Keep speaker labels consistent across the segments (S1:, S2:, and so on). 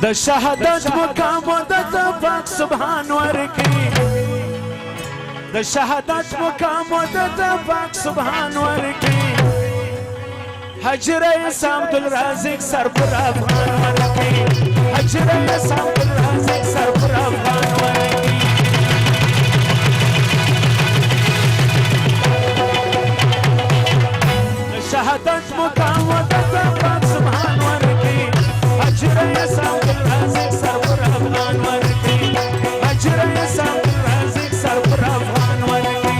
S1: د شهادت مقام د پاک سبحان ورکی د شهادت مقام د پاک سبحان ورکی حجره عبدالرازق سر پر افغان ورکی حجره عبدالرازق سر پر افغان ورکی د شهادت مقام د پاک سبحان ورکی حجره عبدالرازق سر پر افغان ورکی حجره عبدالرازق سر پر افغان ورکی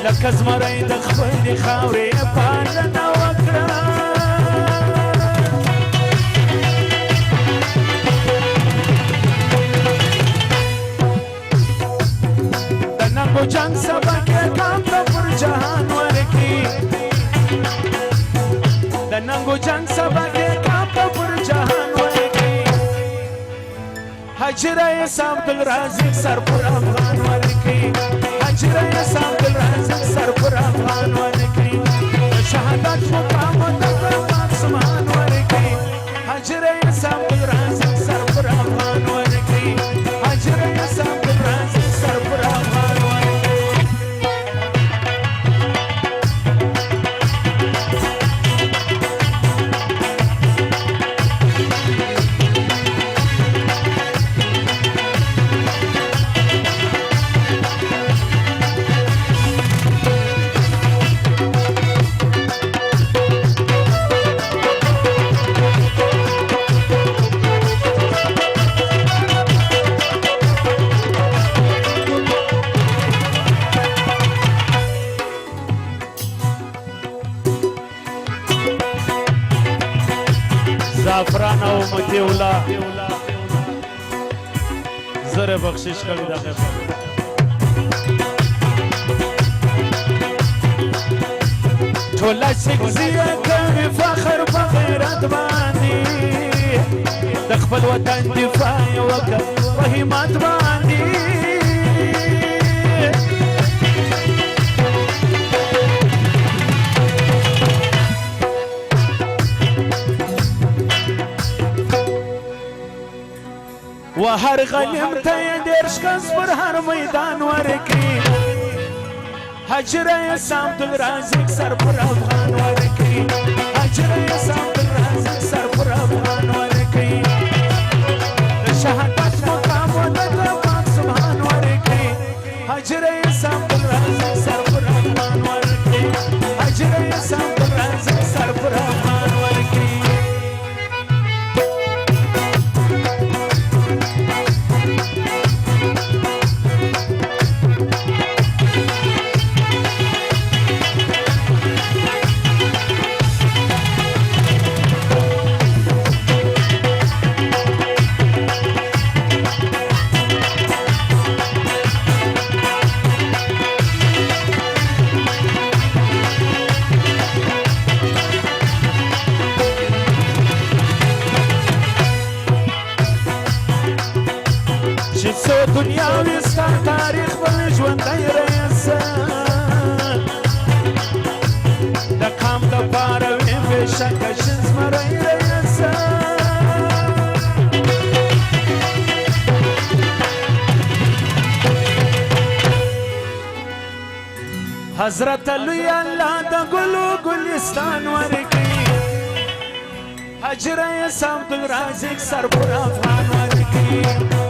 S1: لکه زمری د خپلې خاورې پالنه وکړه د ننګو جنګ سبق یې کام ته پر جهان ورکي د ننګو جنګ سبق یې کام ته پر جهان ورکي حجره عبدالرازق سر پر افغان ورکي حجره عبدالرازق سر پر افغان ورکی شهادت مقام د پاک سبحان ورکی حجره عبدالرازق سر پر افغان ورکی حجره عبدالرازق سر پر افغان ورکی زعفران او متی الله زره بخشش کوي دا ټوله شګزیه کوي فخر په غیرت باندې د خپل وطن دفاع وکړه په همت باندې و هر غلیم ته یې ډېر شکست پر هر میدان ورکي حجره عبدالرازق سر پر افغان ورکي حجره عبدالرازق سر پر افغان ورکي د شهادت مقام د پاک سبحان ورکي حجره عبدالرازق سر پر افغان ورکي حجره عبدالرازق سر پر افغان ورکي دنیاوی ستا تاریخ بل ژوندی رسه د قام دپاره وي بېشکه شین زمری رسه حضرت لوی الله د ګلو ګلستان ورکي حاج رئيس عبد الرازق سربر افغان ورکی